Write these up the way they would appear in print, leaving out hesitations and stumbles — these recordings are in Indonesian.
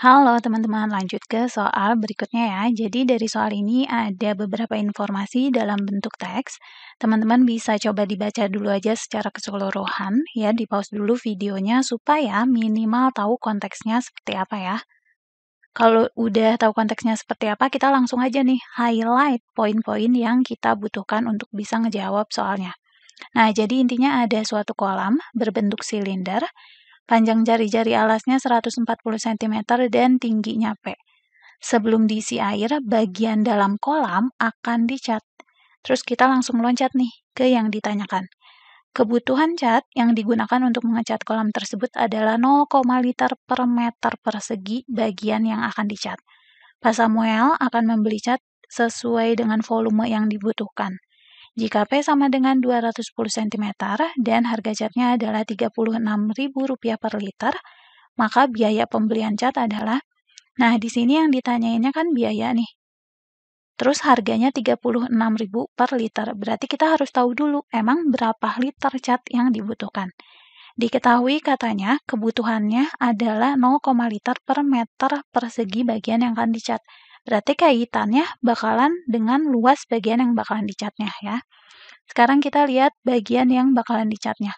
Halo teman-teman, lanjut ke soal berikutnya ya. Jadi dari soal ini ada beberapa informasi dalam bentuk teks. Teman-teman bisa coba dibaca dulu aja secara keseluruhan ya, di pause dulu videonya supaya minimal tahu konteksnya seperti apa ya. Kalau udah tahu konteksnya seperti apa, kita langsung aja nih highlight poin-poin yang kita butuhkan untuk bisa ngejawab soalnya. Nah, jadi intinya ada suatu kolam berbentuk silinder. Panjang jari-jari alasnya 140 cm dan tingginya P. Sebelum diisi air, bagian dalam kolam akan dicat. Terus kita langsung loncat nih ke yang ditanyakan. Kebutuhan cat yang digunakan untuk mengecat kolam tersebut adalah 0, liter per meter persegi bagian yang akan dicat. Pak Samuel akan membeli cat sesuai dengan volume yang dibutuhkan. Jika P sama dengan 210 cm dan harga catnya adalah Rp36.000 per liter, maka biaya pembelian cat adalah, nah di sini yang ditanyainnya kan biaya nih. Terus harganya Rp36.000 per liter. Berarti kita harus tahu dulu emang berapa liter cat yang dibutuhkan. Diketahui katanya kebutuhannya adalah 0, liter per meter persegi bagian yang akan dicat. Berarti kaitannya bakalan dengan luas bagian yang bakalan dicatnya ya. Sekarang kita lihat bagian yang bakalan dicatnya.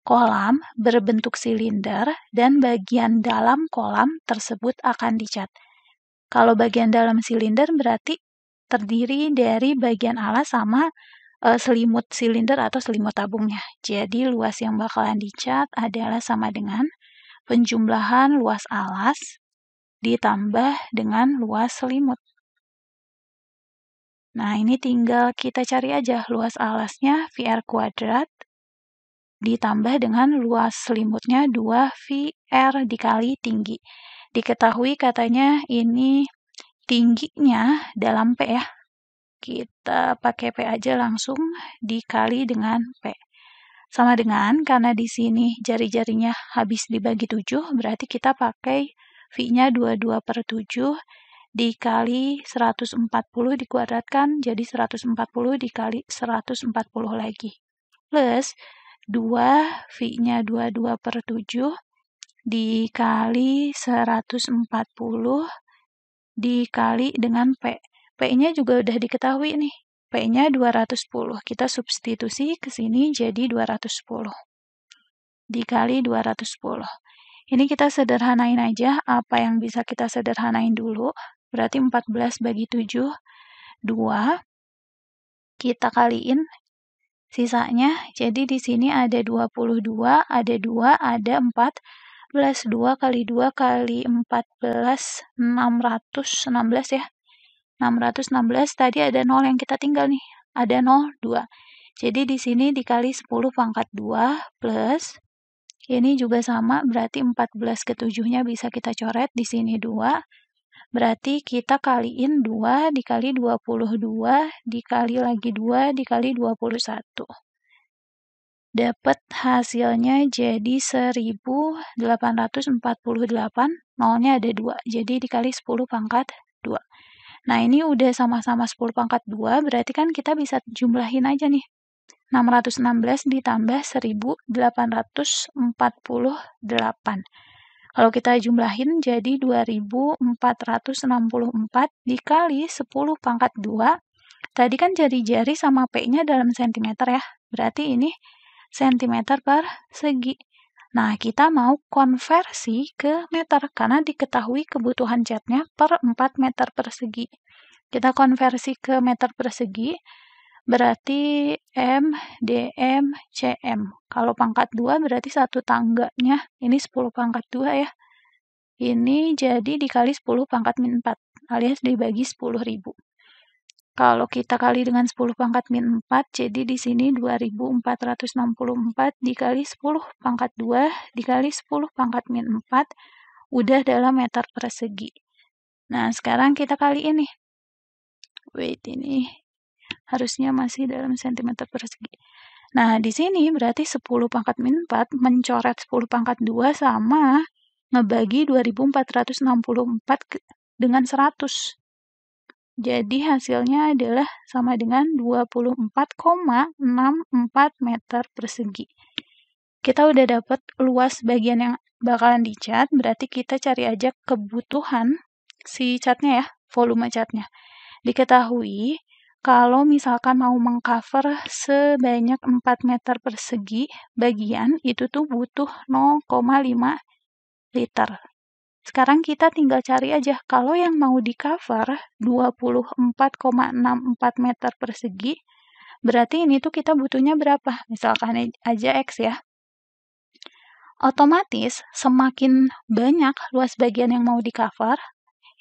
Kolam berbentuk silinder dan bagian dalam kolam tersebut akan dicat. Kalau bagian dalam silinder berarti terdiri dari bagian alas sama selimut silinder atau selimut tabungnya. Jadi luas yang bakalan dicat adalah sama dengan penjumlahan luas alas ditambah dengan luas selimut. Nah, ini tinggal kita cari aja luas alasnya VR kuadrat ditambah dengan luas selimutnya 2VR dikali tinggi. Diketahui katanya ini tingginya dalam P ya. Kita pakai P aja langsung dikali dengan P. Sama dengan karena di sini jari-jarinya habis dibagi 7, berarti kita pakai V-nya 22/7 dikali 140 dikuadratkan jadi 140 dikali 140 lagi. Plus 2 V-nya 22/7 dikali 140 dikali dengan P. P-nya juga udah diketahui nih. P-nya 210. Kita substitusi ke sini jadi 210. Dikali 210. Ini kita sederhanain aja apa yang bisa kita sederhanain dulu. Berarti 14 bagi 7, 2. Kita kaliin sisanya. Jadi di sini ada 22, ada 2, ada 4. 2 kali 2 kali 14, 616 ya. 616 tadi ada 0 yang kita tinggal nih. Ada 0, 2. Jadi di sini dikali 10 pangkat 2 plus ini juga sama berarti 14 ke 7-nya bisa kita coret di sini 2. Berarti kita kaliin 2 dikali 22 dikali lagi 2 dikali 21. Dapat hasilnya jadi 1848, nolnya ada 2. Jadi dikali 10 pangkat 2. Nah, ini udah sama-sama 10 pangkat 2, berarti kan kita bisa jumlahin aja nih. 616 ditambah 1848. Kalau kita jumlahin jadi 2464 dikali 10 pangkat 2. Tadi kan jari-jari sama P-nya dalam sentimeter ya. Berarti ini sentimeter persegi. Nah, kita mau konversi ke meter karena diketahui kebutuhan catnya per 4 meter persegi. Kita konversi ke meter persegi, berarti M, DM, CM. Kalau pangkat 2 berarti satu tangganya, ini 10 pangkat 2 ya. Ini jadi dikali 10 pangkat min 4, alias dibagi 10.000. Kalau kita kali dengan 10 pangkat min 4, jadi di sini 2464 dikali 10 pangkat 2 dikali 10 pangkat min 4, udah dalam meter persegi. Nah, sekarang kita kali ini. Wait, ini harusnya masih dalam sentimeter persegi. Nah, di sini berarti 10 pangkat min 4 mencoret 10 pangkat 2 sama ngebagi 2464 dengan 100. Jadi hasilnya adalah sama dengan 24,64 meter persegi. Kita udah dapet luas bagian yang bakalan dicat, berarti kita cari aja kebutuhan si catnya ya, volume catnya. Diketahui kalau misalkan mau mengcover sebanyak 4 meter persegi bagian, itu tuh butuh 0,5 liter. Sekarang kita tinggal cari aja, kalau yang mau di-cover 24,64 meter persegi, berarti ini tuh kita butuhnya berapa? Misalkan aja X ya. Otomatis semakin banyak luas bagian yang mau di-cover,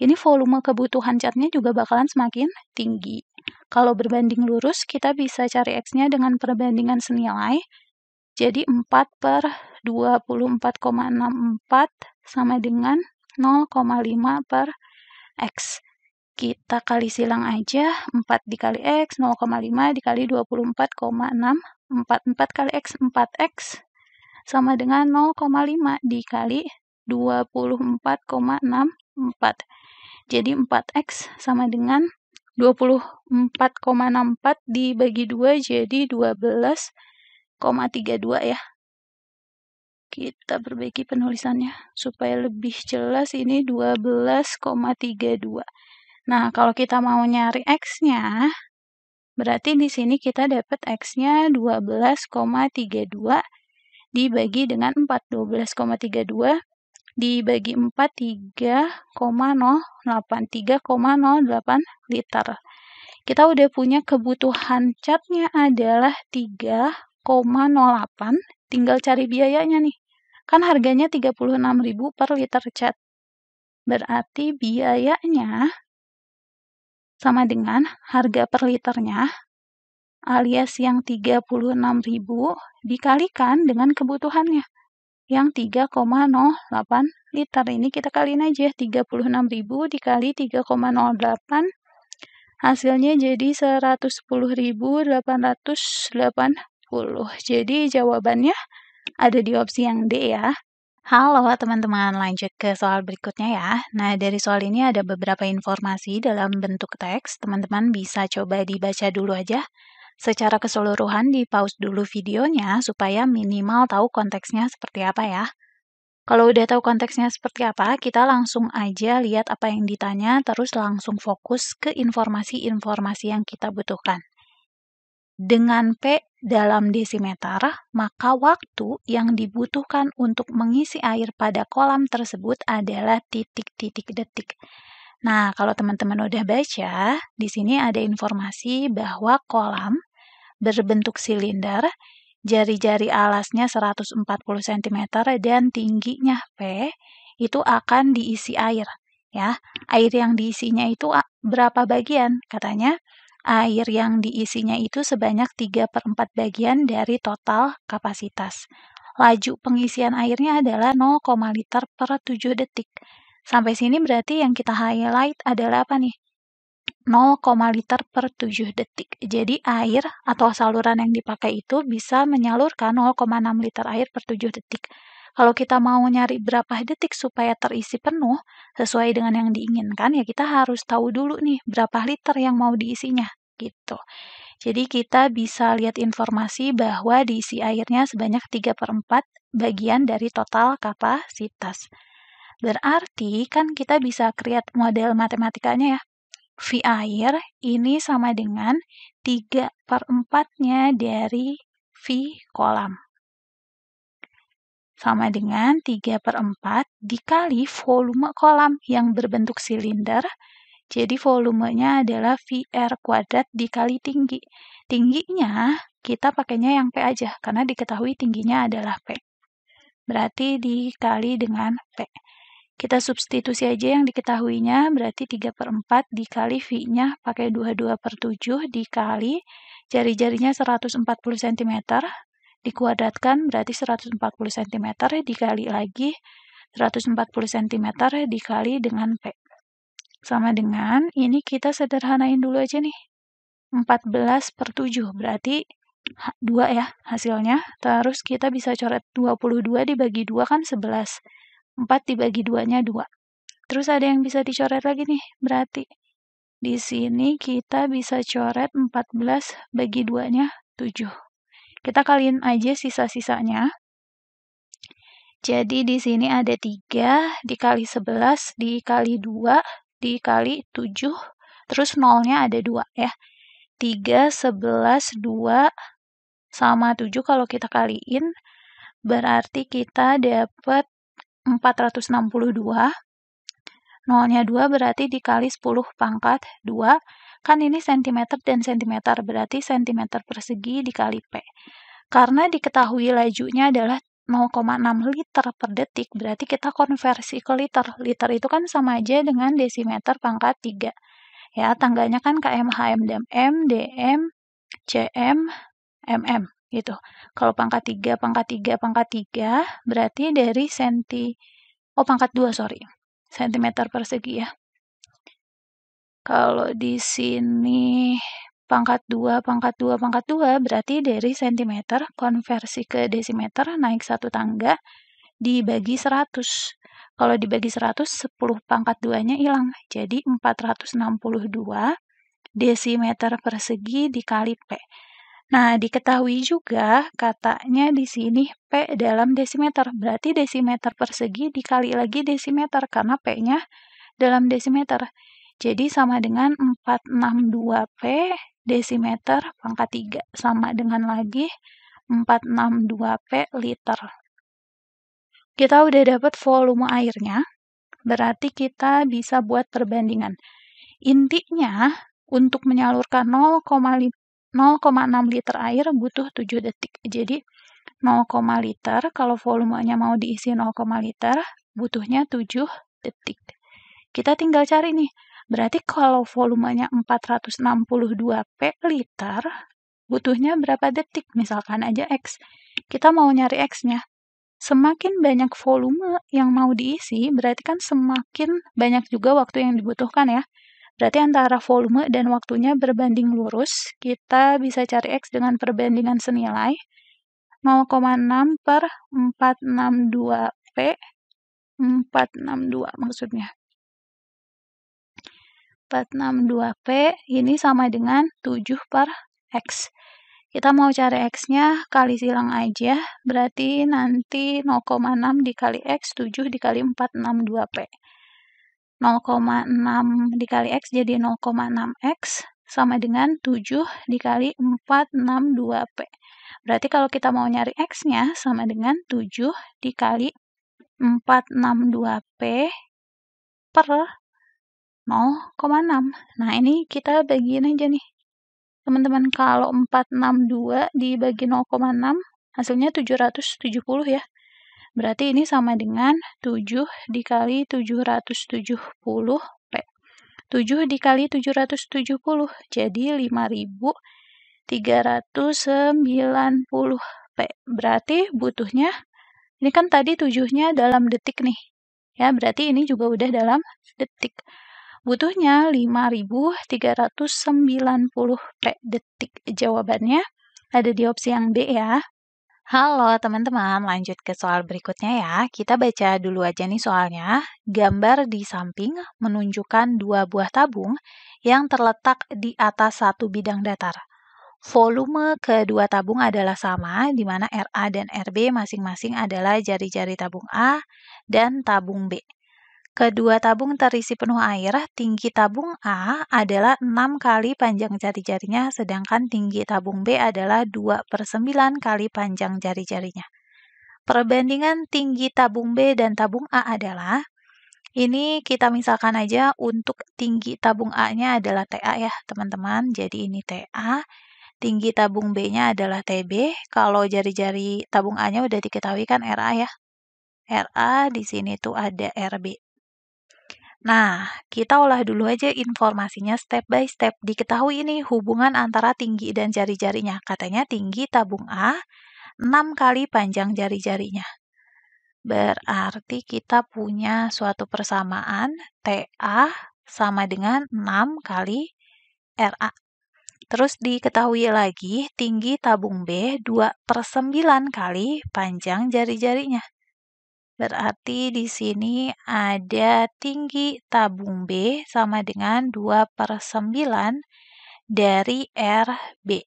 ini volume kebutuhan catnya juga bakalan semakin tinggi. Kalau berbanding lurus, kita bisa cari X-nya dengan perbandingan senilai. Jadi 4 per 24,64 sama dengan 0,5 per X. Kita kali silang aja, 4 dikali X, 0,5 dikali 24,64. 4 kali X, 4X. Sama dengan 0,5 dikali 24,64. Jadi 4X sama dengan 24,64 dibagi 2 jadi 12,32 ya. Kita perbaiki penulisannya supaya lebih jelas, ini 12,32. Nah, kalau kita mau nyari X-nya, berarti di sini kita dapat X-nya 12,32 dibagi dengan 4. 12,32 dibagi 4, 3,08. 3,08 liter. Kita udah punya kebutuhan catnya adalah 3,08. Tinggal cari biayanya nih. Kan harganya 36.000 per liter cat. Berarti biayanya sama dengan harga per liternya alias yang 36.000 dikalikan dengan kebutuhannya yang 3,08 liter. Ini kita kaliin aja, 36.000 dikali 3,08 hasilnya jadi 110.880. Jadi jawabannya ada di opsi yang D ya. Halo teman-teman, lanjut ke soal berikutnya ya. Nah, dari soal ini ada beberapa informasi dalam bentuk teks. Teman-teman bisa coba dibaca dulu aja. Secara keseluruhan di-pause dulu videonya supaya minimal tahu konteksnya seperti apa ya. Kalau udah tahu konteksnya seperti apa, kita langsung aja lihat apa yang ditanya, terus langsung fokus ke informasi-informasi yang kita butuhkan. Dengan P dalam desimeter, maka waktu yang dibutuhkan untuk mengisi air pada kolam tersebut adalah titik-titik detik. Nah, kalau teman-teman udah baca, di sini ada informasi bahwa kolam berbentuk silinder, jari-jari alasnya 140 cm dan tingginya P itu akan diisi air. Ya, air yang diisinya itu berapa bagian? Katanya air yang diisinya itu sebanyak 3/4 bagian dari total kapasitas. Laju pengisian airnya adalah 0, liter per 7 detik. Sampai sini berarti yang kita highlight adalah apa nih? 0, liter per 7 detik. Jadi air atau saluran yang dipakai itu bisa menyalurkan 0,6 liter air per 7 detik. Kalau kita mau nyari berapa detik supaya terisi penuh sesuai dengan yang diinginkan, ya kita harus tahu dulu nih berapa liter yang mau diisinya gitu. Jadi kita bisa lihat informasi bahwa diisi airnya sebanyak 3/4 bagian dari total kapasitas. Berarti kan kita bisa create model matematikanya ya. V air ini sama dengan 3/4-nya dari V kolam. Sama dengan 3/4 dikali volume kolam yang berbentuk silinder. Jadi volumenya adalah VR kuadrat dikali tinggi. Tingginya kita pakainya yang P aja, karena diketahui tingginya adalah P. Berarti dikali dengan P. Kita substitusi aja yang diketahuinya, berarti 3/4 dikali V-nya pakai 22/7 dikali jari-jarinya 140 cm, dikuadratkan berarti 140 cm dikali lagi 140 cm dikali dengan P. Sama dengan, ini kita sederhanain dulu aja nih, 14/7, berarti 2 ya hasilnya. Terus kita bisa coret 22 dibagi 2 kan 11. 4 dibagi 2-nya 2. Terus ada yang bisa dicoret lagi nih, berarti di sini kita bisa coret 14 bagi 2-nya 7. Kita kaliin aja sisa-sisanya. Jadi di sini ada 3 dikali 11 dikali 2 dikali 7, terus nolnya ada 2 ya. 3, 11, 2 sama 7 kalau kita kaliin, berarti kita dapat 462. Nolnya 2 berarti dikali 10 pangkat 2. Kan ini sentimeter dan sentimeter, berarti sentimeter persegi dikali P. Karena diketahui lajunya adalah 0,6 liter per detik, berarti kita konversi ke liter. Liter itu kan sama aja dengan desimeter pangkat 3. Ya, tangganya kan km, hm, dm, dm, cm, mm gitu. Kalau pangkat 3, pangkat 3 berarti dari pangkat 2, sorry. Sentimeter persegi ya. Kalau di sini pangkat 2 berarti dari sentimeter konversi ke desimeter naik 1 tangga dibagi 100. Kalau dibagi 100, 10 pangkat 2-nya hilang. Jadi 462 desimeter persegi dikali P. Nah, diketahui juga katanya di sini P dalam desimeter. Berarti desimeter persegi dikali lagi desimeter karena P-nya dalam desimeter. Jadi sama dengan 462P desimeter pangkat 3. Sama dengan lagi 462P liter. Kita udah dapat volume airnya, berarti kita bisa buat perbandingan. Intinya, untuk menyalurkan 0,6 liter air butuh 7 detik. Jadi 0, liter, kalau volumenya mau diisi 0, liter, butuhnya 7 detik. Kita tinggal cari nih, berarti kalau volumenya 462P liter, butuhnya berapa detik? Misalkan aja X. Kita mau nyari X-nya. Semakin banyak volume yang mau diisi, berarti kan semakin banyak juga waktu yang dibutuhkan ya. Berarti antara volume dan waktunya berbanding lurus, kita bisa cari X dengan perbandingan senilai 0,6 per 462P, 462 maksudnya. 462P ini sama dengan 7 per X. Kita mau cari X-nya, kali silang aja, berarti nanti 0,6 dikali X, 7 dikali 462P. 0,6 dikali X jadi 0,6X, sama dengan 7 dikali 462P. Berarti kalau kita mau nyari X-nya, sama dengan 7 dikali 462P per 0,6. Nah, ini kita bagiin aja nih. Teman-teman, kalau 462 dibagi 0,6, hasilnya 770 ya. Berarti ini sama dengan 7 dikali 770P. 7 dikali 770, jadi 5.390P. Berarti butuhnya, ini kan tadi 7-nya dalam detik nih. Ya, berarti ini juga udah dalam detik. Butuhnya 5.390P detik. Jawabannya ada di opsi yang B ya. Halo teman-teman, lanjut ke soal berikutnya ya. Kita baca dulu aja nih soalnya. Gambar di samping menunjukkan 2 buah tabung yang terletak di atas satu bidang datar. Volume kedua tabung adalah sama, di mana RA dan RB masing-masing adalah jari-jari tabung A dan tabung B. Kedua tabung terisi penuh air, tinggi tabung A adalah 6 kali panjang jari-jarinya, sedangkan tinggi tabung B adalah 2/9 kali panjang jari-jarinya. Perbandingan tinggi tabung B dan tabung A adalah, ini kita misalkan aja untuk tinggi tabung A-nya adalah TA ya teman-teman, jadi ini TA, tinggi tabung B-nya adalah TB, kalau jari-jari tabung A-nya udah diketahui kan RA ya. RA di sini tuh ada RB. Nah, kita olah dulu aja informasinya step by step. Diketahui ini hubungan antara tinggi dan jari-jarinya. Katanya tinggi tabung A 6 kali panjang jari-jarinya. Berarti kita punya suatu persamaan TA sama dengan 6 kali RA. Terus diketahui lagi tinggi tabung B 2/9 kali panjang jari-jarinya. Berarti di sini ada tinggi tabung B sama dengan 2/9 dari RB.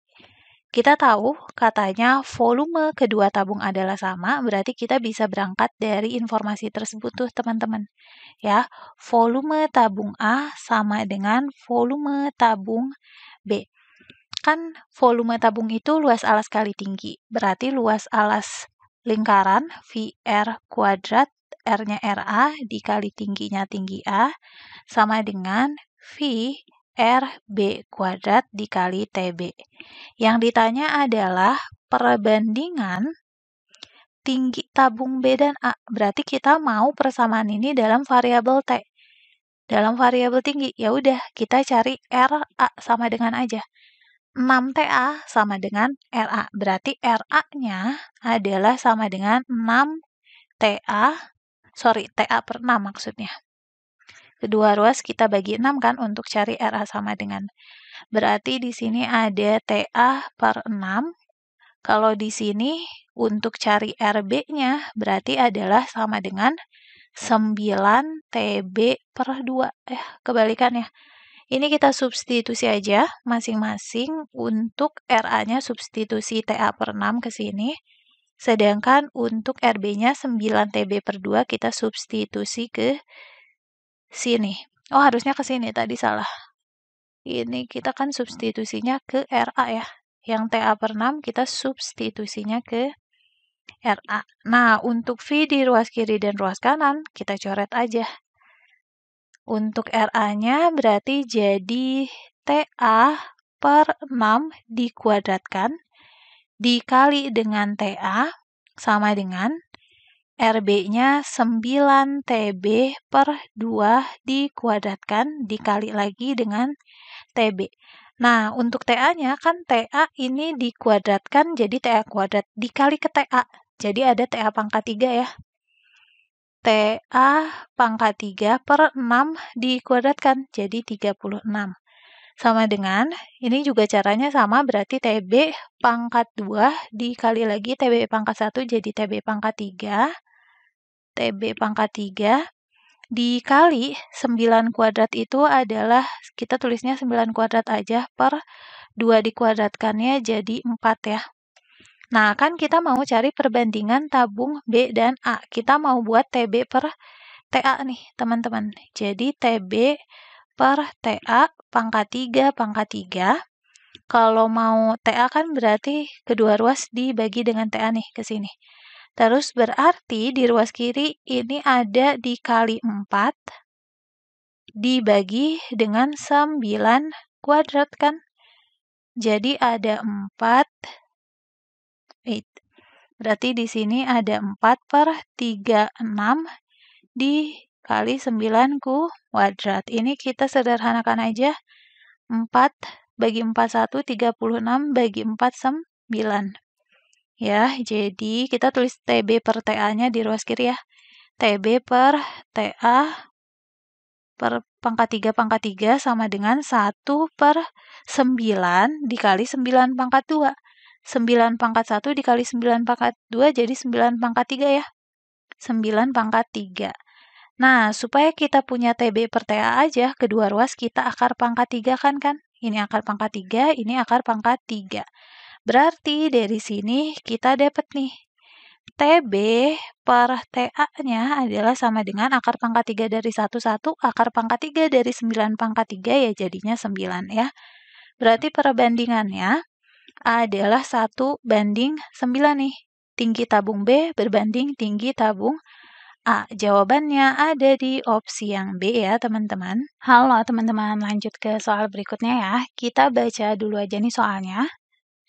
Kita tahu katanya volume kedua tabung adalah sama, berarti kita bisa berangkat dari informasi tersebut tuh teman-teman. Ya, volume tabung A sama dengan volume tabung B. Kan volume tabung itu luas alas kali tinggi, berarti luas alas lingkaran VR kuadrat, R-nya RA dikali tingginya tinggi A, sama dengan V RB kuadrat dikali TB. Yang ditanya adalah perbandingan tinggi tabung B dan A. Berarti kita mau persamaan ini dalam variabel T. Dalam variabel tinggi, ya udah kita cari RA sama dengan aja. 6TA sama dengan RA. Berarti RA-nya adalah sama dengan 6TA, TA per 6 maksudnya. Kedua ruas kita bagi 6 kan untuk cari RA sama dengan. Berarti di sini ada TA per 6. Kalau di sini untuk cari RB-nya berarti adalah sama dengan 9 TB per 2. Kebalikannya. Ini kita substitusi aja masing-masing. Untuk RA-nya substitusi TA per 6 ke sini. Sedangkan untuk RB-nya 9 TB per 2 kita substitusi ke sini. Oh, harusnya ke sini, tadi salah. Ini kita kan substitusinya ke RA ya. Yang TA per 6 kita substitusinya ke RA. Nah, untuk V di ruas kiri dan ruas kanan, kita coret aja. Untuk RA-nya berarti jadi TA per 6 dikuadratkan dikali dengan TA sama dengan RB-nya 9 TB per 2 dikuadratkan dikali lagi dengan TB. Nah, untuk TA-nya kan TA ini dikuadratkan jadi TA kuadrat dikali ke TA. Jadi ada TA pangkat 3 ya. TA pangkat 3 per 6 dikuadratkan jadi 36. Sama dengan, ini juga caranya sama berarti TB pangkat 2 dikali lagi TB pangkat 1 jadi TB pangkat 3. TB pangkat 3 dikali 9 kuadrat itu adalah, kita tulisnya 9 kuadrat aja per 2 dikuadratkannya jadi 4 ya. Nah, kan kita mau cari perbandingan tabung B dan A. Kita mau buat TB per TA nih, teman-teman. Jadi TB per TA pangkat 3 pangkat 3. Kalau mau TA kan berarti kedua ruas dibagi dengan TA nih ke sini. Terus berarti di ruas kiri ini ada dikali 4 dibagi dengan 9 kuadrat kan. Jadi ada 4. Berarti di sini ada 4 per 36 dikali 9 kuadrat. Ini kita sederhanakan aja. 4 bagi 4 1, 36 bagi 4 9. Ya, jadi kita tulis TB per TA-nya di ruas kiri ya. TB per TA per pangkat 3 sama dengan 1 per 9 dikali 9 pangkat 2. 9 pangkat 1 dikali 9 pangkat 2 jadi 9 pangkat 3 ya. 9 pangkat 3. Nah, supaya kita punya TB per TA aja, kedua ruas kita akar pangkat 3 kan? Ini akar pangkat 3, ini akar pangkat 3. Berarti dari sini kita dapat nih, TB per TA-nya adalah sama dengan akar pangkat 3 dari 1, akar pangkat 3 dari 9 pangkat 3 ya jadinya 9 ya. Berarti perbandingannya adalah 1 banding 9 nih. Tinggi tabung B berbanding tinggi tabung A. Jawabannya ada di opsi yang B ya teman-teman. Halo teman-teman, lanjut ke soal berikutnya ya. Kita baca dulu aja nih soalnya.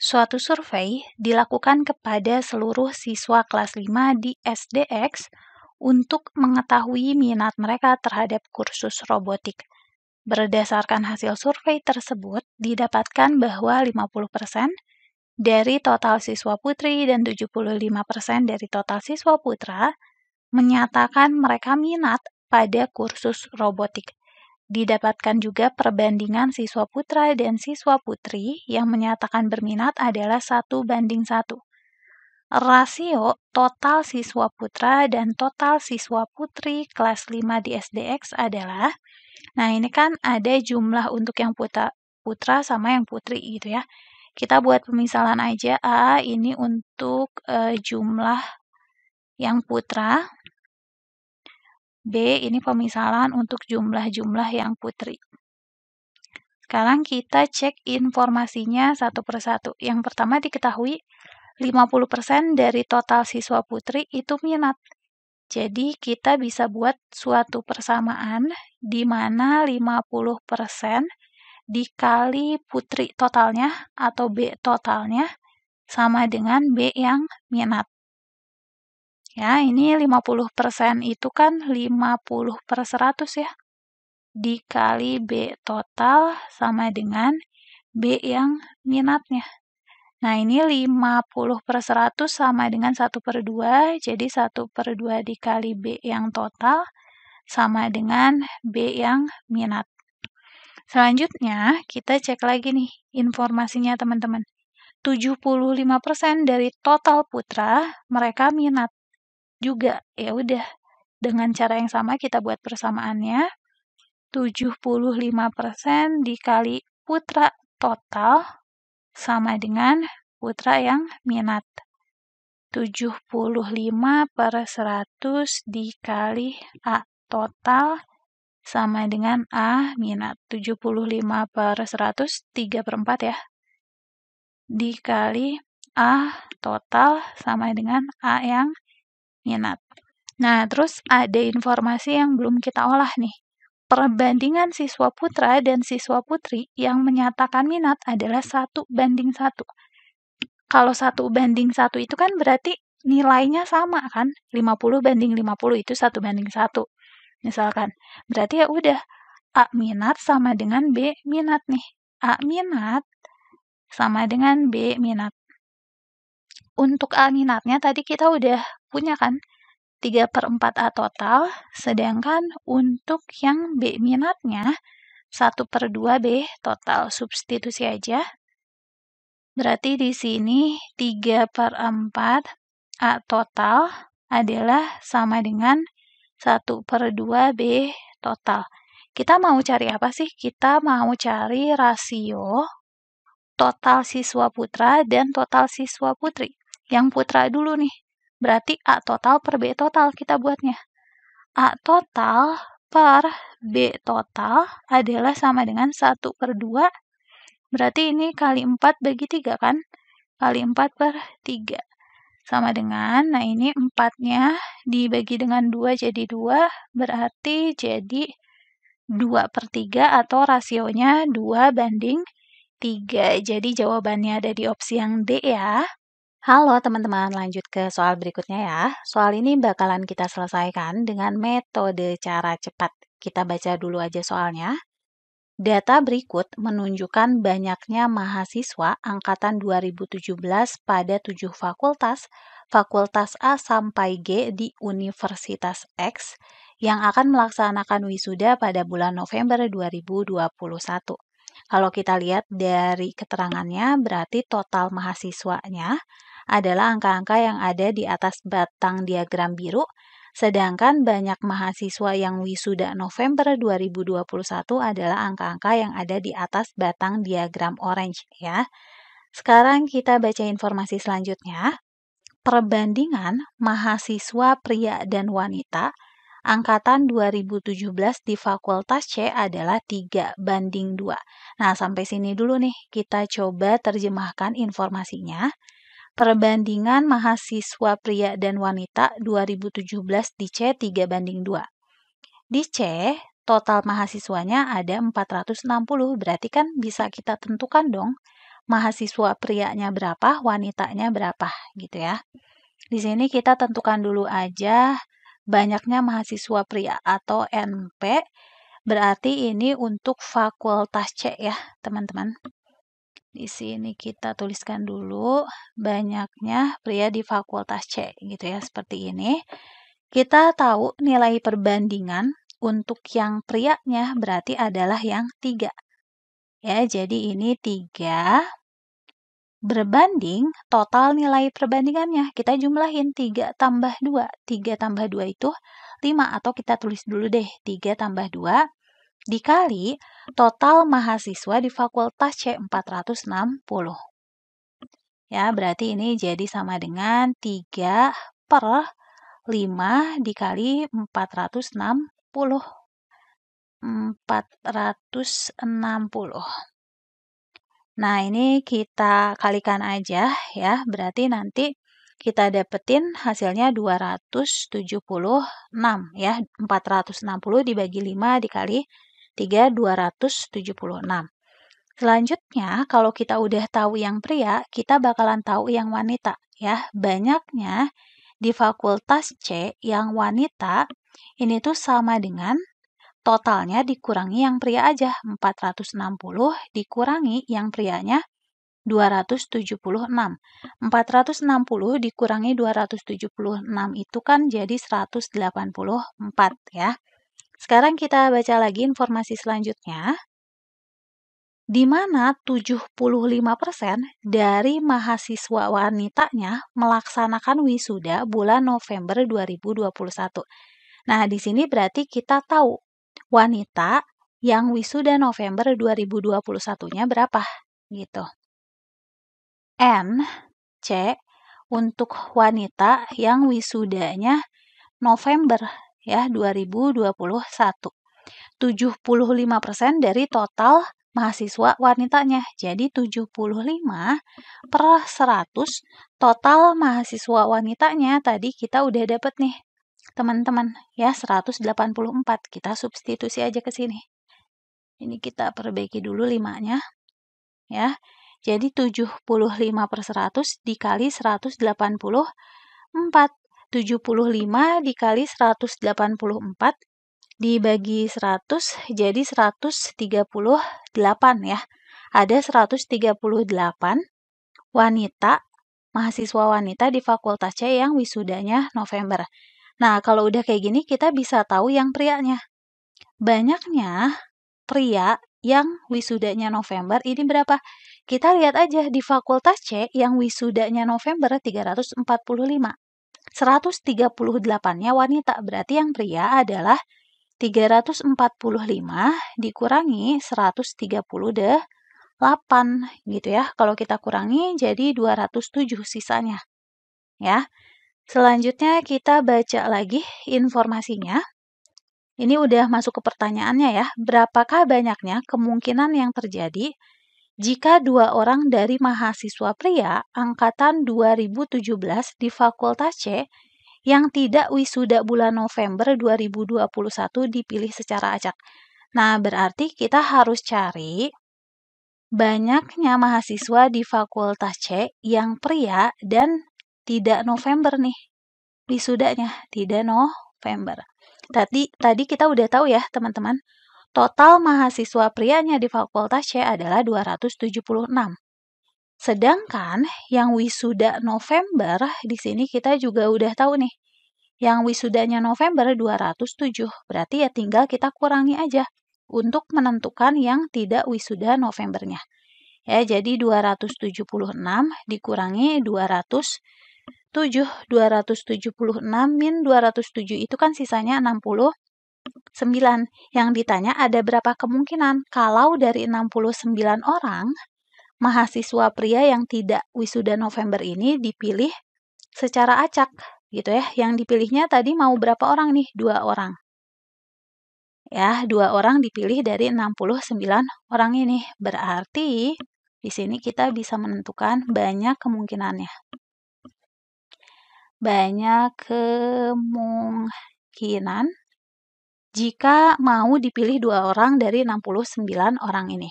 Suatu survei dilakukan kepada seluruh siswa kelas 5 di SDX untuk mengetahui minat mereka terhadap kursus robotik. Berdasarkan hasil survei tersebut, didapatkan bahwa 50% dari total siswa putri dan 75% dari total siswa putra menyatakan mereka minat pada kursus robotik. Didapatkan juga perbandingan siswa putra dan siswa putri yang menyatakan berminat adalah 1:1. Rasio total siswa putra dan total siswa putri kelas 5 di SDX adalah, nah ini kan ada jumlah untuk yang putra sama yang putri gitu ya. Kita buat pemisalan aja, A ini untuk jumlah yang putra, B ini pemisalan untuk jumlah-jumlah yang putri. Sekarang kita cek informasinya satu persatu. Yang pertama diketahui 50% dari total siswa putri itu minat. Jadi kita bisa buat suatu persamaan di mana 50% dikali putri totalnya atau B totalnya sama dengan B yang minat. Ya, ini 50% itu kan 50/100 ya. Dikali B total sama dengan B yang minatnya. Nah, ini 50/100 sama dengan 1/2, jadi 1/2 dikali B yang total sama dengan B yang minat. Selanjutnya, kita cek lagi nih informasinya teman-teman. 75% dari total putra, mereka minat juga. Ya udah, dengan cara yang sama kita buat persamaannya. 75% dikali putra total sama dengan putra yang minat. 75/100 dikali A total sama dengan A minat. 75/100, 3/4 ya. Dikali A total sama dengan A yang minat. Nah, terus ada informasi yang belum kita olah nih. Perbandingan siswa putra dan siswa putri yang menyatakan minat adalah 1:1. Kalau 1:1 itu kan berarti nilainya sama kan? 50/50 itu 1:1. Misalkan. Berarti ya udah A minat sama dengan B minat nih. A minat sama dengan B minat. Untuk A minatnya tadi kita udah punya kan? 3/4 A total, sedangkan untuk yang B minatnya 1/2 B total. Substitusi aja. Berarti di sini 3/4 A total adalah sama dengan 1/2 B total. Kita mau cari apa sih? Kita mau cari rasio total siswa putra dan total siswa putri. Yang putra dulu nih. Berarti A total per B total kita buatnya. A total per B total adalah sama dengan 1/2. Berarti ini kali 4 bagi 3 kan? Kali 4/3. Sama dengan, nah ini 4-nya dibagi dengan 2 jadi 2, berarti jadi 2/3 atau rasionya 2:3. Jadi jawabannya ada di opsi yang D ya. Halo teman-teman, lanjut ke soal berikutnya ya. Soal ini bakalan kita selesaikan dengan metode cara cepat. Kita baca dulu aja soalnya. Data berikut menunjukkan banyaknya mahasiswa angkatan 2017 pada 7 fakultas, fakultas A sampai G di Universitas X yang akan melaksanakan wisuda pada bulan November 2021. Kalau kita lihat dari keterangannya, berarti total mahasiswanya adalah angka-angka yang ada di atas batang diagram biru, sedangkan banyak mahasiswa yang wisuda November 2021 adalah angka-angka yang ada di atas batang diagram orange ya. Sekarang kita baca informasi selanjutnya. Perbandingan mahasiswa pria dan wanita angkatan 2017 di Fakultas C adalah 3:2. Nah, sampai sini dulu nih, kita coba terjemahkan informasinya. Perbandingan mahasiswa pria dan wanita 2017 di C 3:2. Di C, total mahasiswanya ada 460, berarti kan bisa kita tentukan dong mahasiswa prianya berapa, wanitanya berapa gitu ya. Di sini kita tentukan dulu aja banyaknya mahasiswa pria atau NP, berarti ini untuk Fakultas C ya, teman-teman. Di sini kita tuliskan dulu banyaknya pria di Fakultas C gitu ya, seperti ini. Kita tahu nilai perbandingan untuk yang prianya berarti adalah yang 3. Ya, jadi ini 3 berbanding total nilai perbandingannya. Kita jumlahin 3 tambah 2. 3 tambah 2 itu 5 atau kita tulis dulu deh 3 tambah 2 dikali total mahasiswa di Fakultas C 460. Ya, berarti ini jadi sama dengan 3/5 dikali 460. 460. Nah, ini kita kalikan aja ya, berarti nanti kita dapetin hasilnya 276 ya, 460 dibagi 5 dikali 3, 276. Selanjutnya, kalau kita udah tahu yang pria, kita bakalan tahu yang wanita ya. Banyaknya di fakultas C yang wanita ini tuh sama dengan totalnya dikurangi yang pria aja, 460 dikurangi yang prianya 276. 460 dikurangi 276 itu kan jadi 184 ya. Sekarang kita baca lagi informasi selanjutnya, di mana 75% dari mahasiswa wanitanya melaksanakan wisuda bulan November 2021. Nah, di sini berarti kita tahu wanita yang wisuda November 2021-nya berapa gitu. N, C, untuk wanita yang wisudanya November ya 2021. 75% dari total mahasiswa wanitanya. Jadi 75/100 total mahasiswa wanitanya tadi kita udah dapet nih. Teman-teman, ya 184. Kita substitusi aja ke sini. Ini kita perbaiki dulu 5-nya. Ya. Jadi 75/100 dikali 184. 75 dikali 184 dibagi 100 jadi 138 ya. Ada 138 wanita, mahasiswa wanita di Fakultas C yang wisudanya November. Nah, kalau udah kayak gini kita bisa tahu yang prianya. Banyaknya pria yang wisudanya November ini berapa? Kita lihat aja di Fakultas C yang wisudanya November 345. 138-nya wanita, berarti yang pria adalah 345 dikurangi 138 gitu ya. Kalau kita kurangi jadi 207 sisanya. Ya. Selanjutnya kita baca lagi informasinya. Ini udah masuk ke pertanyaannya ya. Berapakah banyaknya kemungkinan yang terjadi jika 2 orang dari mahasiswa pria angkatan 2017 di Fakultas C yang tidak wisuda bulan November 2021 dipilih secara acak? Nah, berarti kita harus cari banyaknya mahasiswa di Fakultas C yang pria dan tidak November nih. Wisudanya tidak November. Tadi kita udah tahu ya, teman-teman. Total mahasiswa prianya di Fakultas C adalah 276. Sedangkan yang wisuda November di sini kita juga udah tahu nih. Yang wisudanya November 207. Berarti ya tinggal kita kurangi aja untuk menentukan yang tidak wisuda Novembernya. Ya, jadi 276 dikurangi 207. 276 min 207 itu kan sisanya 69. Yang ditanya ada berapa kemungkinan kalau dari 69 orang mahasiswa pria yang tidak wisuda November ini dipilih secara acak gitu ya. Yang dipilihnya tadi mau berapa orang nih? 2 orang. Ya, 2 orang dipilih dari 69 orang ini. Berarti di sini kita bisa menentukan banyak kemungkinannya. Banyak kemungkinan jika mau dipilih 2 orang dari 69 orang ini.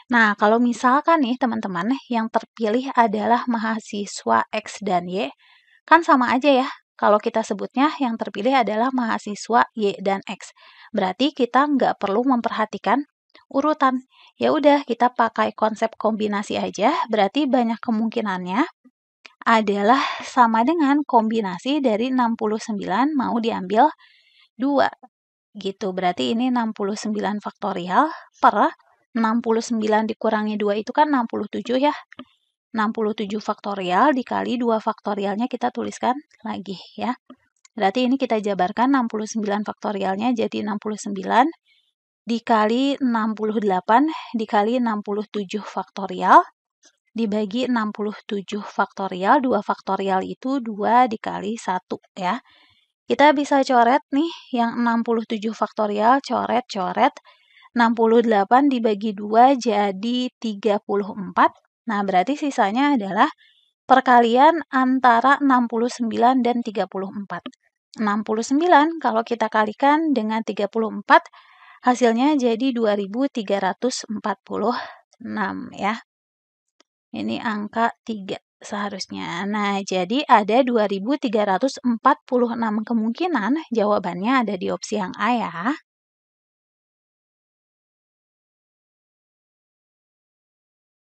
Nah, kalau misalkan nih teman-teman yang terpilih adalah mahasiswa X dan Y, kan sama aja ya. Kalau kita sebutnya yang terpilih adalah mahasiswa Y dan X. Berarti kita nggak perlu memperhatikan urutan. Ya udah, kita pakai konsep kombinasi aja. Berarti banyak kemungkinannya adalah sama dengan kombinasi dari 69 mau diambil 2. Gitu, berarti ini 69 faktorial per 69 dikurangi 2 itu kan 67 ya. 67 faktorial dikali 2 faktorialnya kita tuliskan lagi ya. Berarti ini kita jabarkan 69 faktorialnya jadi 69 dikali 68 dikali 67 faktorial dibagi 67 faktorial. 2 faktorial itu 2 dikali 1 ya. Kita bisa coret nih yang 67 faktorial, coret-coret. 68 dibagi 2 jadi 34. Nah, berarti sisanya adalah perkalian antara 69 dan 34. 69 kalau kita kalikan dengan 34, hasilnya jadi 2346 ya. Ini angka 3 seharusnya. Nah, jadi ada 2346 kemungkinan jawabannya ada di opsi yang A ya.